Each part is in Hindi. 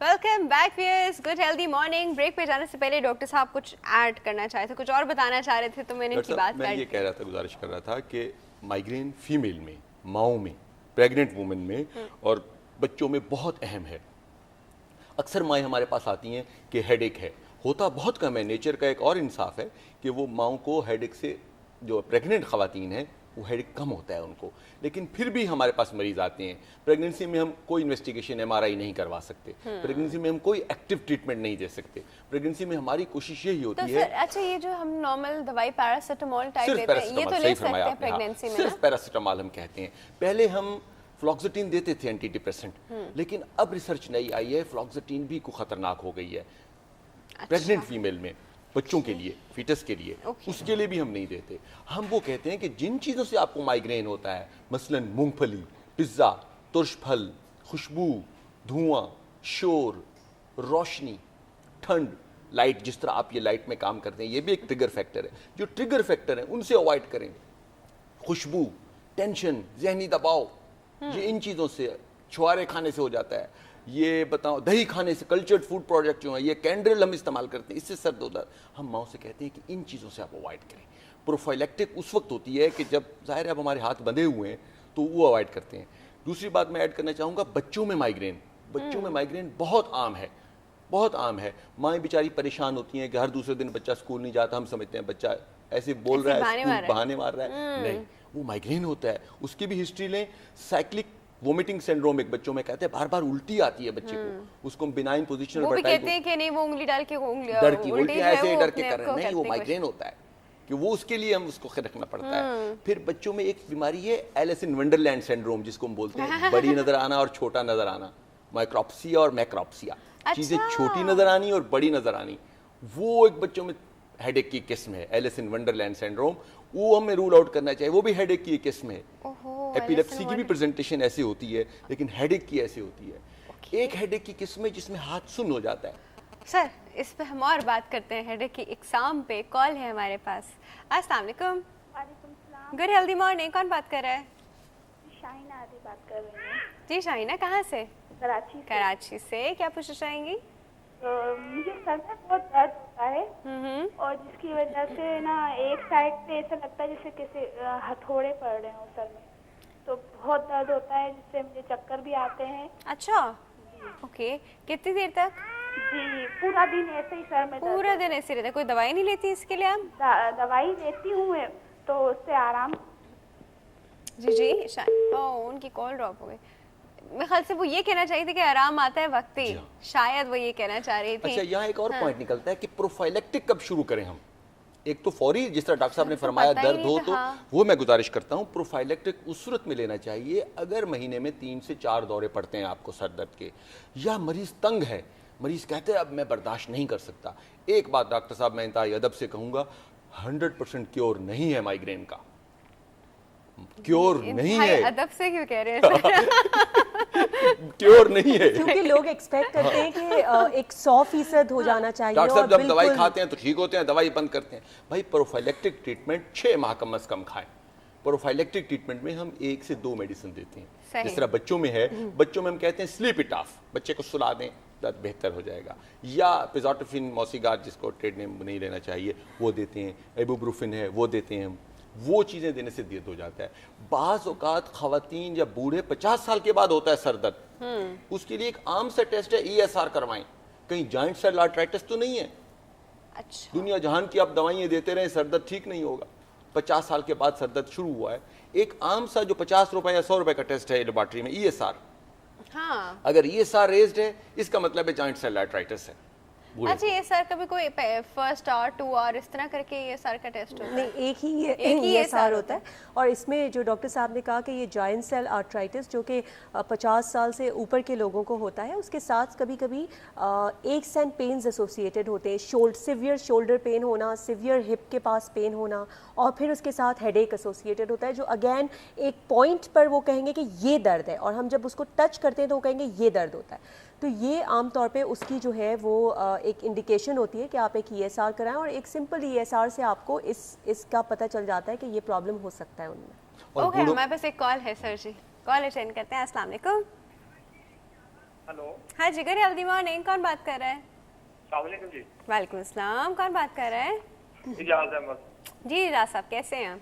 Welcome back viewers, good healthy morning. Break पे जाने से पहले डॉक्टर साहब कुछ ऐड करना चाहे थे, कुछ और बताना चाह रहे थे, तो मैंने इनकी बात मैं ये कह रहा था, गुजारिश कर रहा था कि माइग्रेन फीमेल में, माओ में, प्रेग्नेंट वुमेन में और बच्चों में बहुत अहम है। अक्सर माएँ हमारे पास आती हैं कि हेडेक है, होता बहुत कम है। नेचर का एक और इंसाफ है कि वो माओं को हेडेक से, जो प्रेग्नेंट खवातीन हैं वो हेडेक कम होता है उनको, लेकिन फिर भी हमारे पास मरीज आते हैं। प्रेगनेंसी में हम कोई इन्वेस्टिगेशन MRI नहीं करवा सकते, प्रेगनेंसी में हम कोई एक्टिव ट्रीटमेंट नहीं दे सकते। प्रेगनेंसी में हमारी कोशिश यही होती है। अच्छा, ये जो हम नॉर्मल दवाई पैरासिटामोल टाइप देते हैं, ये तो ले सकते हैं प्रेगनेंसी में? सिर्फ पैरासिटामोल हम कहते हैं। पहले हम फ्लॉक्सिटिन देते थे, एंटी डिप्रेसेंट, लेकिन अब रिसर्च नई आई है, फ्लॉक्सिटिन भी को खतरनाक हो गई है प्रेग्नेंट फीमेल में, बच्चों के लिए, फीटस के लिए, उसके लिए भी हम नहीं देते। हम वो कहते हैं कि जिन चीज़ों से आपको माइग्रेन होता है, मसलन मूंगफली, पिज्ज़ा, तुर्श फल, खुशबू, धुआं, शोर, रोशनी, ठंड, लाइट, जिस तरह आप ये लाइट में काम करते हैं, ये भी एक ट्रिगर फैक्टर है। जो ट्रिगर फैक्टर है उनसे अवॉइड करें। खुशबू, टेंशन, जहनी दबाव, ये इन चीज़ों से, छुआरे खाने से हो जाता है। ये बताओ, दही खाने से, कल्चर्ड फूड प्रोडक्ट जो है, ये कैंडल हम इस्तेमाल करते हैं, इससे सर्द होता है। हम माओ से कहते हैं कि इन चीज़ों से आप अवॉइड करें। प्रोफाइलेक्टिक उस वक्त होती है कि जब ज़ाहिर है अब हमारे हाथ बंधे हुए हैं, तो वो अवॉइड करते हैं। दूसरी बात मैं ऐड करना चाहूँगा, बच्चों में माइग्रेन, बच्चों में माइग्रेन बहुत आम है, बहुत आम है। माएँ बेचारी परेशान होती हैं कि हर दूसरे दिन बच्चा स्कूल नहीं जाता, हम समझते हैं बच्चा ऐसे बोल रहा है, स्कूल बहाने मार रहा है, नहीं, वो माइग्रेन होता है। उसकी भी हिस्ट्री लें। साइक्लिक वोमिटिंग सिंड्रोम एक बच्चों में कहते हैं, बार बार उल्टी आती है बच्चे को, उसको बिनाइन पोजीशनल वो भी कहते हैं कि नहीं, वो उंगली डाल के डर की उल्टी ऐसे डर के कर रहे हैं, नहीं, वो माइग्रेन होता है कि वो, उसके लिए हम उसको रखना पड़ता है। फिर बच्चों में एक बीमारी है एलिस इन वंडरलैंड सिंड्रोम, जिसको हम बोलते हैं बड़ी नजर आना और छोटा नजर आना, माइक्रोप्सिया और मैक्रोप्सिया। चीजें छोटी नजर आनी और बड़ी नजर आनी, वो एक बच्चों में हेडेक की किस्म है, एलिस इन वंडरलैंड सिंड्रोम। वो हमें रूल आउट करना चाहिए, वो भी हेडेक की किस्म है। एपिलेप्सी की भी प्रेजेंटेशन ऐसी होती है, लेकिन हेडेक की ऐसी होती है। एक हेडेक की किस्म है जिसमें हाथ सुन्न हो जाता है। सर, इस पे हम और बात करते हैं। हेडेक की एग्जाम पे कॉल है हमारे पास। अस्सलाम वालेकुम। वालेकुम सलाम। गुड हेल्दी मॉर्निंग, कौन बात कर रहा है? शाहिना आदि बात कर रही हूँ। जी शाहिना, कहाँ से? कराची से। कराची से। क्या पूछना चाहेंगी? मुझे सर में बहुत दर्द होता है और जिसकी वजह से ना एक साइड पे ऐसा लगता है जैसे किसी हथौड़े पड़ रहे हो सर में, तो बहुत दर्द होता है, जिससे मुझे चक्कर भी आते हैं। अच्छा, ओके। कितनी देर तक? जी, पूरा दिन ऐसे ही सर में पूरा दिन ऐसे रहता है? कोई दवाई नहीं लेती इसके लिए आप? दवाई लेती हूँ तो उससे आराम। जी उनकी कॉल ड्रॉप हो गई। मेरे ख्याल से वो ये कहना चाहिए थी कि आराम आता है वक्त ही, शायद वो ये कहना चाह रही थी। अच्छा, यहाँ एक और पॉइंट निकलता है कि प्रोफाइलेक्टिक कब शुरू करें हम। एक तो फौरी, जिस तरह डॉक्टर साहब ने फरमाया, दर्द हो तो वो मैं गुजारिश करता हूँ प्रोफाइलेक्टिक उस सूरत में लेना चाहिए अगर महीने में 3 से 4 दौरे पड़ते हैं आपको सर दर्द के, या मरीज तंग है, मरीज कहते हैं अब मैं बर्दाश्त नहीं कर सकता। एक बात डॉक्टर साहब मैं इंतहाई अदब से कहूँगा, 100% क्योर नहीं है माइग्रेन का, क्योर नहीं है। अदब से क्यों कह रहे हैं? क्योर नहीं है, क्योंकि लोग एक्सपेक्ट करते हैं कि एक 100% हो जाना चाहिए। डॉक्टर साहब जब दवाई खाते हैं तो ठीक होते हैं, दवाई बंद करते हैं। भाई प्रोफाइलेक्टिक ट्रीटमेंट 6 माह कम से कम खाएं। प्रोफाइलेक्टिक ट्रीटमेंट में हम 1 से 2 मेडिसिन देते हैं। जिस तरह बच्चों में है, बच्चों में हम कहते हैं स्लीप इट ऑफ, बच्चे को सुला दें, दर्द बेहतर हो जाएगा। या पिज़ोटोफिन मौसीगार, जिसको ट्रेड नेम नहीं लेना चाहिए, वो देते हैं। इबुप्रोफेन है, वो देते हैं हम। वो चीज़ें देने से दर्द हो जाता है। बाज़ औक़ात ख़वातीन या बूढ़े 50 साल के बाद होता है सर दर्द, उसके लिए एक आम सा टेस्ट है, ESR करवाएं, कहीं जॉइंट सेल आर्थराइटिस तो नहीं है। अच्छा। दुनिया जहान की आप दवाइयाँ देते रहे, सर दर्द ठीक नहीं होगा। 50 साल के बाद सर दर्द शुरू हुआ है, एक आम सा जो 50 रुपए या 100 रुपए का टेस्ट है लेबोरेटरी में, ESR। हाँ। अगर ESR रेज्ड है, इसका मतलब है जॉइंट सेल आर्थराइटिस है। अच्छा, ये सर कभी कोई फर्स्ट और 2 और इस तरह करके ये सर का टेस्ट होता है? नहीं, एक ही ये सार होता है। और इसमें जो डॉक्टर साहब ने कहा कि ये जॉइंट सेल आर्थराइटिस जो कि 50 साल से ऊपर के लोगों को होता है, उसके साथ कभी कभी एक्स एंड पेन्स एसोसिएटेड होते हैं। सिवियर शोल्डर पेन होना, सिवियर हिप के पास पेन होना, और फिर उसके साथ हेडेक एसोसिएटेड होता है, जो अगेन एक पॉइंट पर वो कहेंगे कि ये दर्द है, और हम जब उसको टच करते हैं तो वो कहेंगे ये दर्द होता है। तो ये आमतौर पे उसकी जो है वो एक इंडिकेशन होती है कि आप एक ESR कराएं, और एक सिंपल ESR से आपको इसका पता चल जाता है कि ये प्रॉब्लम हो सकता है उनमें। ओके, हमारे पास एक कॉल है सर जी, कॉल अटेंड करते हैं। अस्सलाम वालेकुम। हेलो। हाँ जी, गुड हेल्दी मॉर्निंग, कौन बात कर रहा है? अस्सलाम वालेकुम जी। वालेकुम अस्सलाम, कौन बात कर रहा है? इजाज़ अहमद। जी राज साहब, कैसे हैं आप?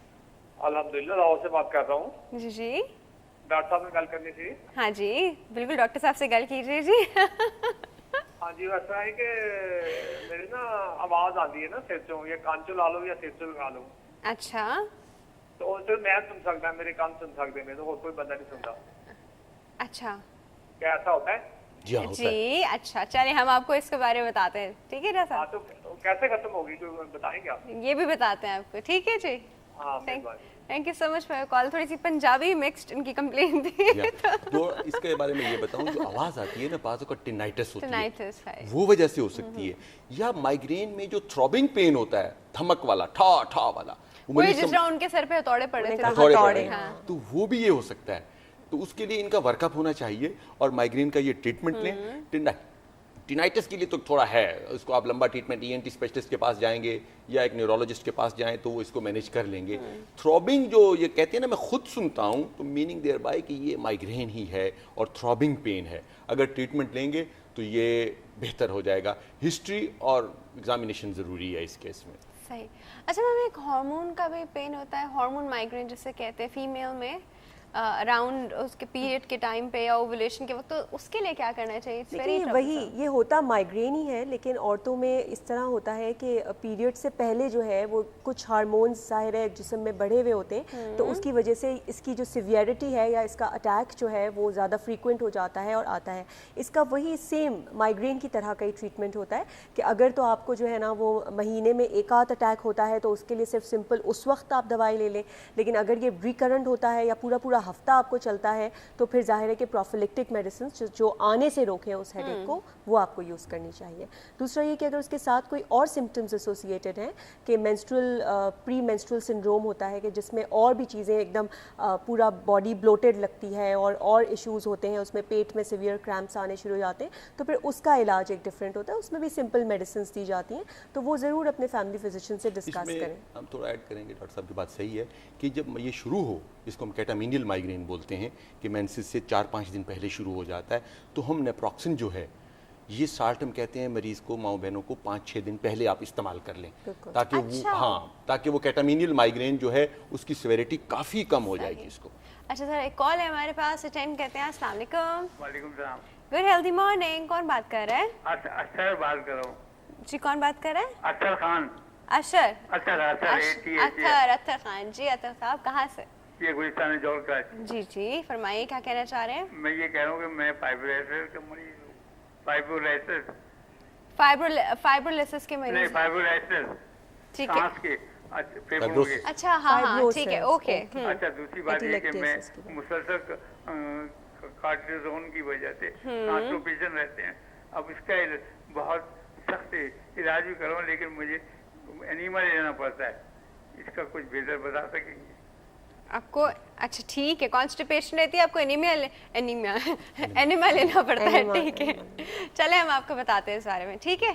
अल्हम्दुलिल्लाह, लाहौर से बात कर रहा हूँ। जी जी, डॉक्टर साहब ने गल करनी थी। हाँ जी बिल्कुल, डॉक्टर साहब से गल कीजिए जी। हाँ जी, वैसा है कि मेरी ना आवाज आती है ना सिर चो, या कान चो ला लो या सिर चो लगा लो, अच्छा तो सिर्फ मैं सुन सकता, मेरे कान सुन सकते हैं, तो और कोई बंदा नहीं सुनता। अच्छा क्या ऐसा होता है? जी हाँ, होता है। जी, अच्छा चलिए हम आपको इसके बारे में बताते हैं, ठीक है राज हाँ, साहब? तो कैसे खत्म होगी, कोई बताएंगे आप? ये भी बताते हैं आपको, ठीक है जी। हाँ, मेहरबानी। Thank you so much for your call. थोड़ी सी पंजाबी मिक्स्ड इनकी कंप्लेन थी। या, तो इसके बारे में ये बताऊं, जो आवाज आती है ना बाजू का टिनाइटिस होती है, Tinnitus है। वो वजह से हो सकती है, या माइग्रेन में जो थ्रॉबिंग पेन होता है, थमक वाला, ठा ठा वाला, वो वही मरीज जिस तरह उनके सर पे हथौड़े पड़े थे। हथौड़े पड़ हथौड़े, रहे हैं, हाँ। तो वो भी ये हो सकता है। तो उसके लिए इनका वर्कअप होना चाहिए और माइग्रेन का ये ट्रीटमेंट लें। टिनाइटिस के लिए तो थोड़ा है, इसको आप लंबा ट्रीटमेंट ईएनटी स्पेशलिस्ट के पास जाएंगे या एक न्यूरोलॉजिस्ट के पास जाएं तो वो इसको मैनेज कर लेंगे। थ्रॉबिंग जो ये कहते हैं ना, मैं खुद सुनता हूँ, तो मीनिंग देयर बाय कि ये माइग्रेन ही है और थ्रॉबिंग पेन है। अगर ट्रीटमेंट लेंगे तो ये बेहतर हो जाएगा। हिस्ट्री और एग्जामिनेशन ज़रूरी है इस केस में। सही। अच्छा मैम, एक हार्मोन का भी पेन होता है, हार्मोन माइग्रेन जिसे कहते हैं, फीमेल में अराउंड उसके पीरियड के टाइम पे या ओवुलेशन के वक्त, तो उसके लिए क्या करना चाहिए? It's very देखिए वही troublesome. ये होता माइग्रेन ही है, लेकिन औरतों में इस तरह होता है कि पीरियड से पहले जो है वो कुछ हार्मोन्स ज़ाहिर है जिस्म में बढ़े हुए होते हैं, तो उसकी वजह से इसकी जो सिवियरिटी है या इसका अटैक जो है वो ज़्यादा फ्रीक्वेंट हो जाता है और आता है। इसका वही सेम माइग्रेन की तरह का ही ट्रीटमेंट होता है कि अगर तो आपको जो है ना वो महीने में एक आध अटैक होता है तो उसके लिए सिर्फ सिंपल उस वक्त आप दवाई ले लें, लेकिन अगर ये रिकरेंट होता है या पूरा पूरा हफ्ता आपको चलता है तो फिर जाहिर है कि प्रोफिलेक्टिक मेडिसिन जो आने से रोकें उस हेडेक को, वो आपको यूज़ करनी चाहिए। दूसरा ये कि अगर उसके साथ कोई और सिम्टम्स एसोसिएटेड हैं कि मेंस्ट्रुअल प्री मेंस्ट्रुअल सिंड्रोम होता है कि जिसमें और भी चीज़ें एकदम पूरा बॉडी ब्लोटेड लगती है और इश्यूज़ होते हैं, उसमें पेट में सिवियर क्रैम्प्स आने शुरू हो जाते हैं, तो फिर उसका इलाज एक डिफरेंट होता है, उसमें भी सिंपल मेडिसिन दी जाती हैं, तो वो ज़रूर अपने फैमिली फिजिशियन से डिस्कस इसमें करें। हम थोड़ा ऐड करेंगे, डॉक्टर साहब की बात सही है कि जब ये शुरू हो, इसको हम कैटामीनियल माइग्रेन बोलते हैं कि मेंसेस से 4-5 दिन पहले शुरू हो जाता है, तो हम नेप्रोक्सिन जो है ये साल्ट हम कहते हैं मरीज को, माओ बहनों को 5-6 दिन पहले आप इस्तेमाल कर लें, ताकि अच्छा। वो ताकि वो कैटामीनियल माइग्रेन जो है उसकी सिवियरिटी काफ़ी कम हो जाएगी इसको। अच्छा सर, एक कॉल है हमारे पास, अटेंड करते हैं। अस्सलाम वालेकुम। वालेकुम सलाम। गुड हेल्दी मॉर्निंग, कौन बात कर रहा है? अक्षर बात कर रहा हूँ। जी कौन बात कर रहा है? अक्षर खान। अशर। अक्षर अत्तर खान जी। अत्तर साहब कहाँ से? ये गुलिस्तान जोड़ का। जी जी, फरमाइए क्या कहना चाह रहे हैं? मैं ये कह रहा हूँ कि मैं फाइब्रोलाइसिस का मरीज हूँ। फाइब्रोलाइसिस फाइब्रोलिसिस के नहीं, मरीज। फाइब्रोलाइसिस ठीक है। सांस के, फेफड़ों के। Fibrosis। अच्छा हाँ हाँ Fibrosis, ठीक है, ओके। अच्छा, दूसरी बात ये कि मैं Atelectasis की। मुसलसल कार्टिसोन की वजह से कॉन्स्टिपेशन रहते हैं। अब इसका बहुत सख्त इलाज भी करो, लेकिन मुझे एनीमा लेना पड़ता है। इसका कुछ बेहतर बता सकेंगे? आपको अच्छा ठीक है, कॉन्स्टिपेशन रहती है, आपको एनीमिया लेना पड़ता है, एनीमा, ठीक है। चले हम आपको बताते हैं इस बारे में, ठीक है?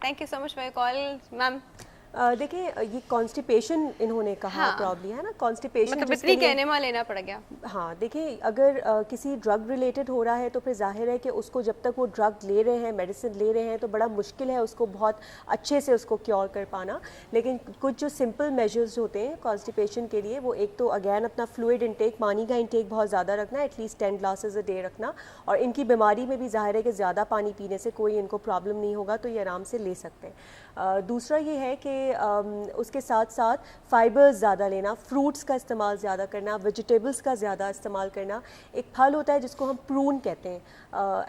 Thank you so much for your call ma'am. देखिए ये कॉन्स्टिपेशन इन्होंने कहा हाँ। प्रॉब्ली है ना, कॉन्स्टिपेशन मतलब इतनी कहने में लेना पड़ गया। हाँ देखिए, अगर किसी ड्रग रिलेटेड हो रहा है तो फिर जाहिर है कि उसको जब तक वो ड्रग ले रहे हैं, मेडिसिन ले रहे हैं, तो बड़ा मुश्किल है उसको बहुत अच्छे से उसको क्योर कर पाना। लेकिन कुछ जो सिंपल मेजर्स होते हैं कॉन्स्टिपेशन के लिए, वो एक तो अगैन अपना फ्लूइड इंटेक, पानी का इंटेक बहुत ज़्यादा रखना, एटलीस्ट 10 ग्लासेस अ डे रखना, और इनकी बीमारी में भी जाहिर है कि ज़्यादा पानी पीने से कोई इनको प्रॉब्लम नहीं होगा, तो ये आराम से ले सकते हैं। दूसरा ये है कि उसके साथ साथ फाइबर्स ज़्यादा लेना, फ्रूट्स का इस्तेमाल ज़्यादा करना, वेजिटेबल्स का ज़्यादा इस्तेमाल करना। एक फल होता है जिसको हम प्रून कहते हैं,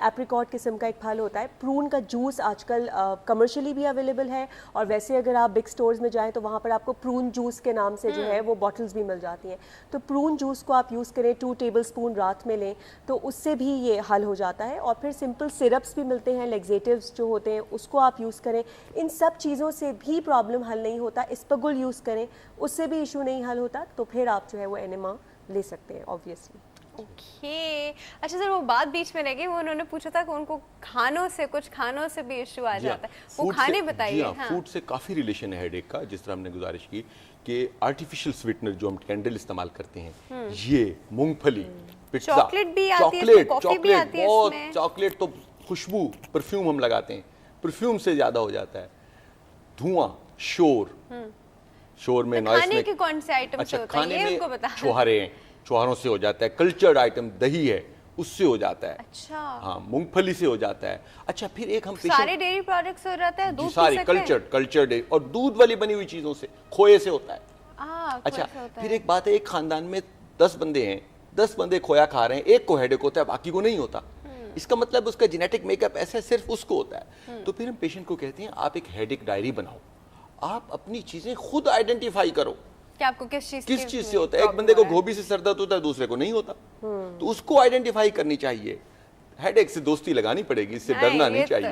एप्रिकॉट किस्म का एक फल होता है। प्रून का जूस आजकल कमर्शियली भी अवेलेबल है, और वैसे अगर आप बिग स्टोर्स में जाएं तो वहाँ पर आपको प्रून जूस के नाम से जो है वो बॉटल्स भी मिल जाती हैं। तो प्रून जूस को आप यूज़ करें, 2 टेबलस्पून रात में लें, तो उससे भी ये हल हो जाता है। और फिर सिंपल सिरप्स भी मिलते हैं, लेग्जेटिव्स जो होते हैं, उसको आप यूज़ करें। इन सब चीज़ों से भी प्रॉब्लम हल नहीं होता, इस्पगुल यूज़ करें, उससे भी इशू नहीं हल होता, तो फिर आप जो है वो एनेमा ले सकते हैं ऑब्वियसली। ओके। अच्छा सर, वो बात बीच में रह गई, वो उन्होंने पूछा था कि उनको खानों से, कुछ खानों से भी इशू आ जाता है, वो खाने बताइए। हाँ। फूड से काफ़ी रिलेशन है हेडेक का। जिस तरह हमने गुजारिश की कि आर्टिफिशियल स्वीटनर जो हम कैंडल इस्तेमाल करते हैं, ये मूंगफली, पिज्जा, चॉकलेट भी आती है इसमें, कॉफी भी आती है बहुत इसमें। चॉकलेट तो खुशबू, परफ्यूम हम लगाते हैं, परफ्यूम से ज्यादा हो जाता है। धुआं, शोर, शोर में नॉइस खाने में, के कौन से आइटम से अच्छा होता है खाने ये में हमको बता। छुहारे हैं, छुहारों से हो जाता है। कल्चर्ड आइटम दही है उससे हो जाता है। अच्छा, हाँ, मूंगफली से हो जाता है। अच्छा, फिर एक हम सारे डेयरी प्रोडक्ट्स हो जाता है, जी दूध पी सारी सकते हैं? कल्चर्ड और दूध वाली बनी हुई चीजों से, खोए से होता है। अच्छा, खोया से होता फिर है। एक बात है, एक खानदान में 10 बंदे हैं, 10 बंदे खोया खा रहे हैं, एक को हेडेक होता है, बाकी को नहीं होता। इसका मतलब उसका जेनेटिक मेकअप ऐसा है, सिर्फ उसको होता है। तो फिर हम पेशेंट को कहते हैं आप एक हेडेक डायरी बनाओ, आप अपनी चीजें खुद आइडेंटिफाई करो कि आपको किस चीज से होता है। एक बंदे को गोभी से सर दर्द होता है, दूसरे को नहीं होता, तो उसको आइडेंटिफाई करनी चाहिए। हेडेक से दोस्ती लगानी पड़ेगी, इससे डरना नहीं चाहिए।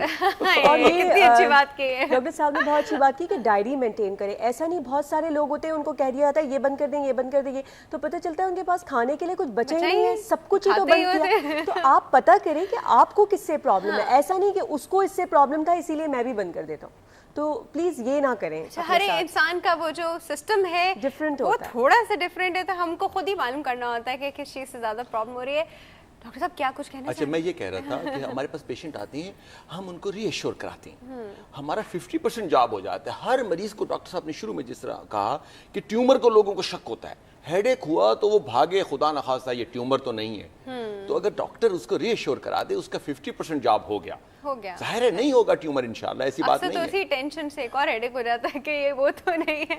और ये कितनी अच्छी बात की है। डॉक्टर साहब ने बहुत अच्छी बात की कि डायरी मेंटेन करें। ऐसा नहीं, बहुत सारे लोग होते हैं उनको कह दिया जाता है ये बंद कर देंगे, ये बंद कर देंगे, तो पता चलता है उनके पास खाने के लिए कुछ बचा ही नहीं है, सब कुछ ही तो खाते ही बंद होते किया। तो आप पता करें कि आपको किससे प्रॉब्लम है। ऐसा नहीं कि उसको इससे प्रॉब्लम था इसीलिए मैं भी बंद कर देता हूँ, तो प्लीज ये ना करें। हर एक इंसान का वो जो सिस्टम है Different वो होता है। थोड़ा सा डिफरेंट है, तो हमको खुद ही मालूम करना होता है कि किस चीज से ज्यादा प्रॉब्लम हो रही है। डॉक्टर साहब क्या कुछ कहना अच्छा, मैं ये कह रहा था कि हमारे पास पेशेंट आते हैं, हम उनको रीअश्योर कराते हैं, हमारा 50% जॉब हो जाता है। हर मरीज को, डॉक्टर साहब ने शुरू में जिस तरह कहा कि ट्यूमर को लोगों को शक होता है, हेडेक हुआ तो वो भागे, खुदा न खास्ता ये ट्यूमर तो नहीं है। तो अगर डॉक्टर उसको रीअश्योर करा दे, उसका 50% जॉब हो गया। जाहिर है नहीं होगा ट्यूमर इंशाल्लाह, ऐसी बात नहीं तो है। उसी टेंशन से एक और हेडेक हो जाता है कि ये वो तो नहीं है।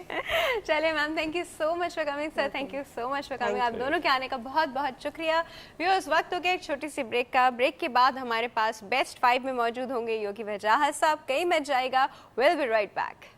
चलिए ma'am, thank you so much for coming sir, thank you so much for coming. आप दोनों के आने का बहुत बहुत शुक्रिया। व्यूअर्स, वक्त हो गया एक छोटी सी ब्रेक का। ब्रेक के बाद हमारे पास बेस्ट 5 में मौजूद होंगे योगी वजाहत साहब, कहीं मत जाएगा। Will be right back.